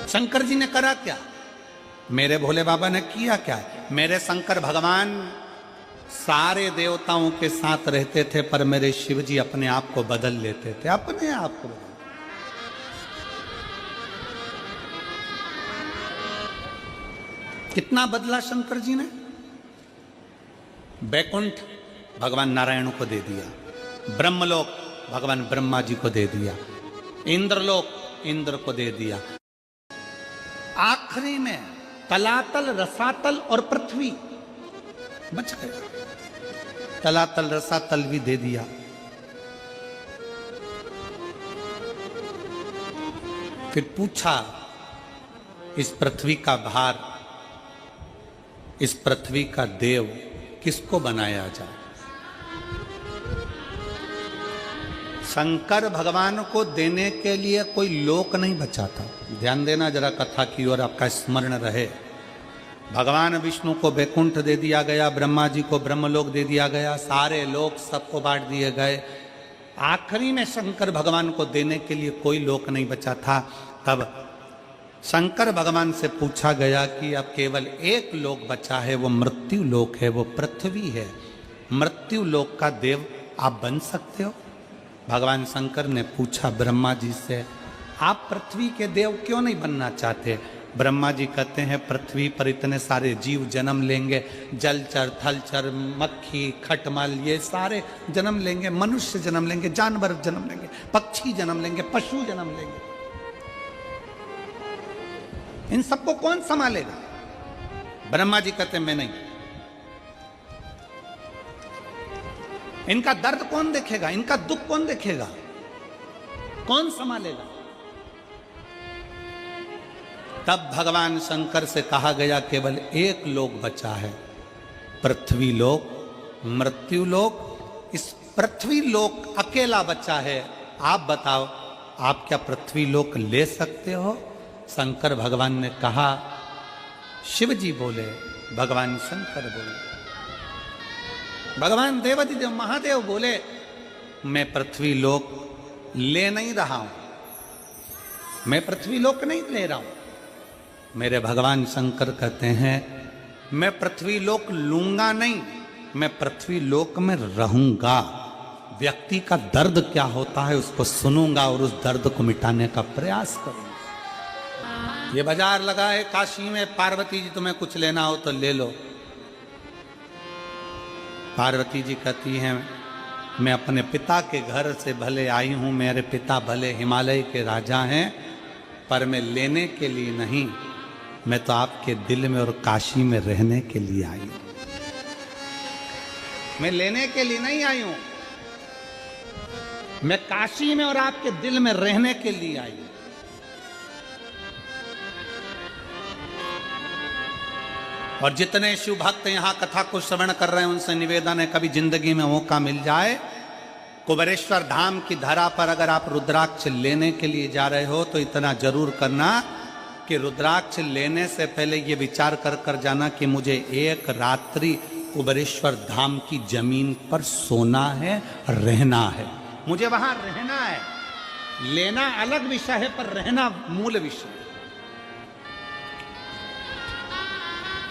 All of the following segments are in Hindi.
शंकर जी ने करा क्या? मेरे भोले बाबा ने किया क्या? मेरे शंकर भगवान सारे देवताओं के साथ रहते थे, पर मेरे शिव जी अपने आप को बदल लेते थे, अपने आप को। कितना बदला शंकर जी ने? बैकुंठ भगवान नारायण को दे दिया, ब्रह्मलोक भगवान ब्रह्मा जी को दे दिया, इंद्रलोक इंद्र को दे दिया, आखिरी में तलातल रसातल और पृथ्वी बच गया। तलातल रसातल भी दे दिया। फिर पूछा, इस पृथ्वी का भार, इस पृथ्वी का देव किसको बनाया जाए? शंकर भगवान को देने के लिए कोई लोक नहीं बचा था। ध्यान देना जरा कथा की ओर, आपका स्मरण रहे। भगवान विष्णु को बैकुंठ दे दिया गया, ब्रह्मा जी को ब्रह्मलोक दे दिया गया, सारे लोक सबको बांट दिए गए। आखिरी में शंकर भगवान को देने के लिए कोई लोक नहीं बचा था। तब शंकर भगवान से पूछा गया कि अब केवल एक लोक बचा है, वो मृत्यु लोक है, वो पृथ्वी है। मृत्यु लोक का देव आप बन सकते हो? भगवान शंकर ने पूछा ब्रह्मा जी से, आप पृथ्वी के देव क्यों नहीं बनना चाहते? ब्रह्मा जी कहते हैं, पृथ्वी पर इतने सारे जीव जन्म लेंगे, जलचर थलचर मक्खी खटमल ये सारे जन्म लेंगे, मनुष्य जन्म लेंगे, जानवर जन्म लेंगे, पक्षी जन्म लेंगे, पशु जन्म लेंगे, इन सबको कौन संभालेगा? ब्रह्मा जी कहते हैं, मैं नहीं। इनका दर्द कौन देखेगा? इनका दुख कौन देखेगा? कौन संभालेगा? तब भगवान शंकर से कहा गया, केवल एक लोक बचा है, पृथ्वी लोक, मृत्यु लोक। इस पृथ्वी लोक अकेला बचा है। आप बताओ, आप क्या पृथ्वी लोक ले सकते हो? शंकर भगवान ने कहा, शिव जी बोले, भगवान शंकर बोले, भगवान देवाधिदेव महादेव बोले, मैं पृथ्वी लोक ले नहीं रहा हूं, मैं पृथ्वी लोक नहीं ले रहा हूं। मेरे भगवान शंकर कहते हैं, मैं पृथ्वी लोक लूंगा नहीं, मैं पृथ्वी लोक में रहूंगा। व्यक्ति का दर्द क्या होता है उसको सुनूंगा और उस दर्द को मिटाने का प्रयास करूंगा। ये बाजार लगा है काशी में, पार्वती जी तुम्हें कुछ लेना हो तो ले लो। पार्वती जी कहती हैं, मैं अपने पिता के घर से भले आई हूं, मेरे पिता भले हिमालय के राजा हैं, पर मैं लेने के लिए नहीं, मैं तो आपके दिल में और काशी में रहने के लिए आई हूं। मैं लेने के लिए नहीं आई हूं, मैं काशी में और आपके दिल में रहने के लिए आई हूं। और जितने शिव भक्त यहां कथा को श्रवण कर रहे हैं, उनसे निवेदन है, कभी जिंदगी में मौका मिल जाए, कुबेरेश्वर धाम की धरा पर अगर आप रुद्राक्ष लेने के लिए जा रहे हो तो इतना जरूर करना कि रुद्राक्ष लेने से पहले ये विचार कर कर जाना कि मुझे एक रात्रि कुबेरेश्वर धाम की जमीन पर सोना है, रहना है, मुझे वहां रहना है। लेना अलग विषय है, पर रहना मूल विषय।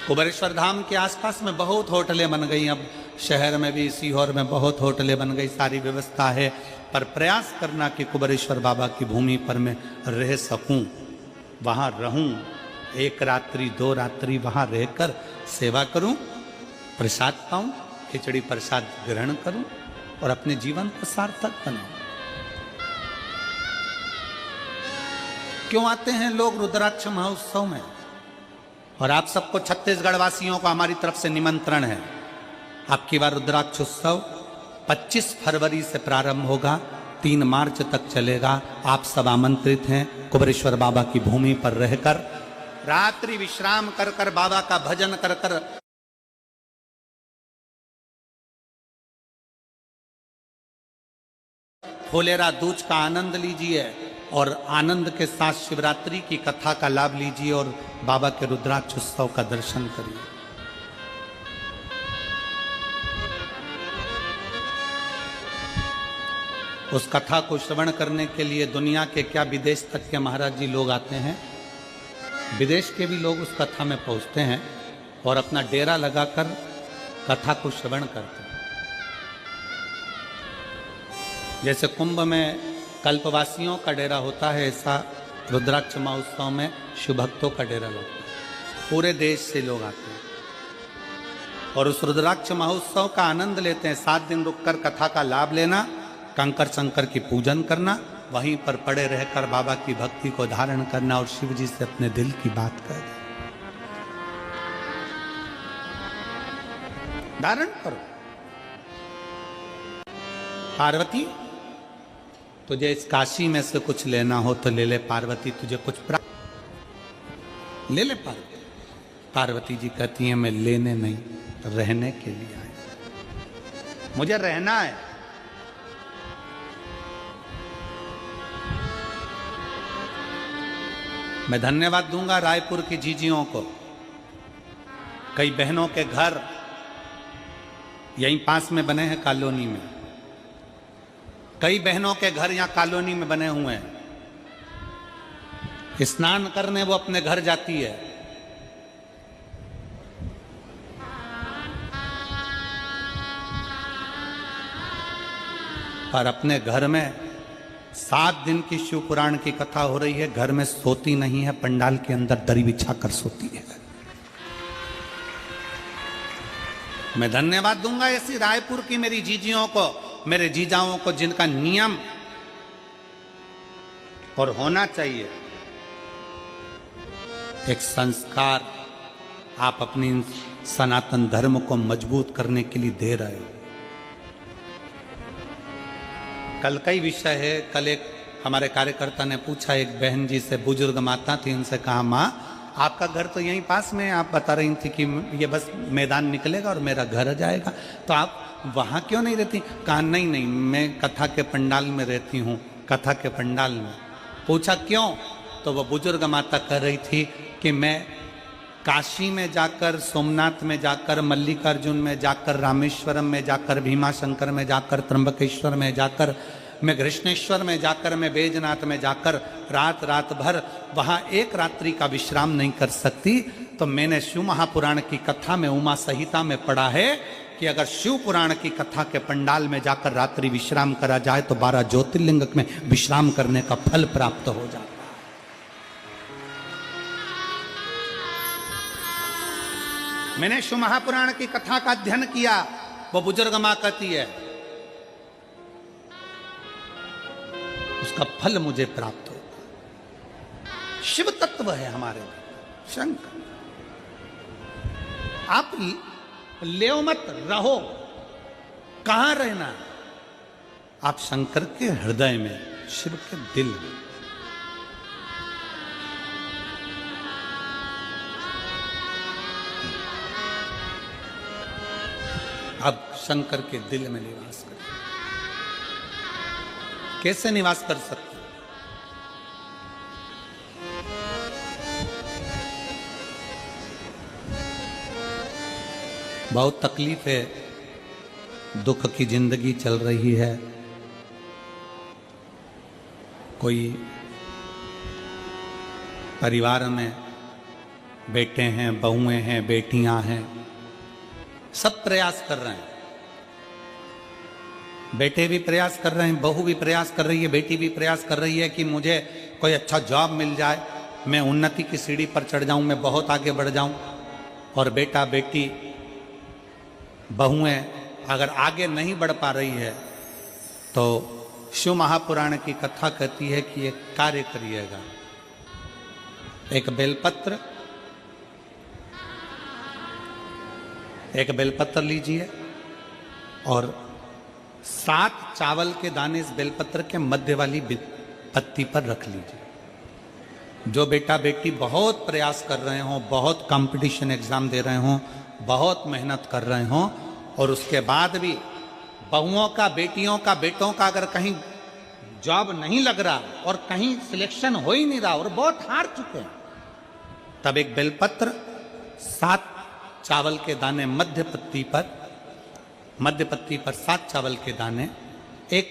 कुबेरेश्वर धाम के आसपास में बहुत होटलें बन गई, अब शहर में भी, सीहोर में बहुत होटलें बन गई, सारी व्यवस्था है, पर प्रयास करना कि कुबेरेश्वर बाबा की भूमि पर मैं रह सकूं, वहां रहूं, एक रात्रि 2 रात्रि वहां रहकर सेवा करूं, प्रसाद पाऊं, खिचड़ी प्रसाद ग्रहण करूं और अपने जीवन को सार्थक बनाऊं। क्यों आते हैं लोग रुद्राक्ष महोत्सव में? और आप सबको छत्तीसगढ़ वासियों को हमारी तरफ से निमंत्रण है। आपकी बार रुद्राक्ष उत्सव 25 फरवरी से प्रारंभ होगा, 3 मार्च तक चलेगा। आप सब आमंत्रित हैं। कुबेरेश्वर बाबा की भूमि पर रहकर रात्रि विश्राम कर कर, बाबा का भजन कर कर, फुलेरा दूज का आनंद लीजिए और आनंद के साथ शिवरात्रि की कथा का लाभ लीजिए और बाबा के रुद्राक्ष उत्सव का दर्शन करिए। उस कथा को श्रवण करने के लिए दुनिया के क्या विदेश तक के महाराज जी लोग आते हैं। विदेश के भी लोग उस कथा में पहुंचते हैं और अपना डेरा लगाकर कथा को श्रवण करते हैं। जैसे कुंभ में कल्पवासियों का डेरा होता है, ऐसा रुद्राक्ष महोत्सव में शिव भक्तों का डेरा लगता है। पूरे देश से लोग आते हैं और उस रुद्राक्ष महोत्सव का आनंद लेते हैं। 7 दिन रुककर कथा का लाभ लेना, कंकर शंकर की पूजन करना, वहीं पर पड़े रहकर बाबा की भक्ति को धारण करना और शिव जी से अपने दिल की बात करना। धारण करो। पार्वती, तुझे इस काशी में से कुछ लेना हो तो ले ले पार्वती, तुझे कुछ प्राप्त ले ले पार्वती। पार्वती जी कहती हैं मैं लेने नहीं, रहने के लिए आए, मुझे रहना है। मैं धन्यवाद दूंगा रायपुर की जीजियों को। कई बहनों के घर यहीं पास में बने हैं कॉलोनी में, कई बहनों के घर यहां कॉलोनी में बने हुए हैं। स्नान करने वो अपने घर जाती है, पर अपने घर में 7 दिन की शिव पुराण की कथा हो रही है, घर में सोती नहीं है, पंडाल के अंदर दरी बिछाकर सोती है। मैं धन्यवाद दूंगा ऐसी रायपुर की मेरी जीजियों को, मेरे जीजाओं को, जिनका नियम और होना चाहिए एक संस्कार आप अपनी सनातन धर्म को मजबूत करने के लिए दे रहे हो। कल का ही विषय है। कल एक हमारे कार्यकर्ता ने पूछा, एक बहन जी से, बुजुर्ग माता थी, उनसे कहा माँ आपका घर तो यहीं पास में है, आप बता रही थी कि ये बस मैदान निकलेगा और मेरा घर जाएगा, तो आप वहाँ क्यों नहीं रहती? कहा नहीं नहीं, मैं कथा के पंडाल में रहती हूँ, कथा के पंडाल में। पूछा क्यों? तो वह बुजुर्ग माता कह रही थी कि मैं काशी में जाकर, सोमनाथ में जाकर, मल्लिकार्जुन में जाकर, रामेश्वरम में जाकर, भीमाशंकर में जाकर, त्र्यंबकेश्वर में जाकर, मैं कृष्णेश्वर में जाकर, मैं बैजनाथ में जाकर रात रात भर वहाँ एक रात्रि का विश्राम नहीं कर सकती। तो मैंने शिव महापुराण की कथा में, उमा संहिता में पढ़ा है कि अगर शिव पुराण की कथा के पंडाल में जाकर रात्रि विश्राम करा जाए तो 12 ज्योतिर्लिंग में विश्राम करने का फल प्राप्त हो जाता है। मैंने शिव महापुराण की कथा का अध्ययन किया। वो बुजुर्ग मां कहती है उसका फल मुझे प्राप्त होता। शिव तत्व है हमारे शंकर। आप ले मत रहो, कहां रहना? आप शंकर के हृदय में, शिव के दिल में। अब शंकर के दिल में निवास करें। कैसे निवास कर सकते? बहुत तकलीफ है, दुख की जिंदगी चल रही है। कोई परिवार में बेटे हैं, बहुएं हैं, बेटियां हैं, सब प्रयास कर रहे हैं। बेटे भी प्रयास कर रहे हैं, बहू भी प्रयास कर रही है, बेटी भी प्रयास कर रही है कि मुझे कोई अच्छा जॉब मिल जाए, मैं उन्नति की सीढ़ी पर चढ़ जाऊं, मैं बहुत आगे बढ़ जाऊं। और बेटा बेटी बहुएं अगर आगे नहीं बढ़ पा रही है तो शिव महापुराण की कथा कहती है कि एक कार्य करिएगा। एक बेलपत्र लीजिए और 7 चावल के दाने इस बेलपत्र के मध्य वाली पत्ती पर रख लीजिए। जो बेटा बेटी बहुत प्रयास कर रहे हों, बहुत कंपटीशन एग्जाम दे रहे हों, बहुत मेहनत कर रहे हों, और उसके बाद भी बहुओं का, बेटियों का, बेटों का अगर कहीं जॉब नहीं लग रहा और कहीं सिलेक्शन हो ही नहीं रहा और बहुत हार चुके हैं, तब एक बेलपत्र 7 चावल के दाने मध्य पत्ती पर 7 चावल के दाने, एक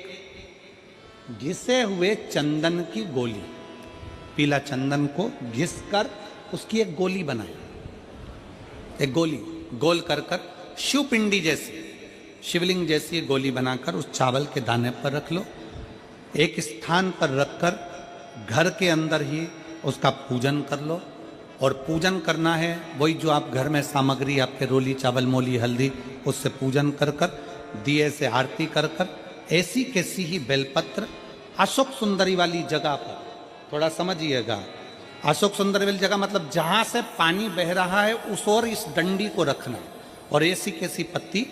घिसे हुए चंदन की गोली, पीला चंदन को घिस कर उसकी एक गोली बनाए, एक गोली गोल कर शिव पिंडी जैसी, शिवलिंग जैसी गोली बनाकर उस चावल के दाने पर रख लो। एक स्थान पर रखकर घर के अंदर ही उसका पूजन कर लो। और पूजन करना है वही जो आप घर में सामग्री आपके रोली चावल मोली हल्दी उससे पूजन कर दिए से आरती कर ऐसी कैसी ही बेलपत्र अशोक सुंदरी वाली जगह पर, थोड़ा समझिएगा, अशोक सुंदरी वाली जगह मतलब जहां से पानी बह रहा है उस और इस डंडी को रखना और ऐसी कैसी पत्ती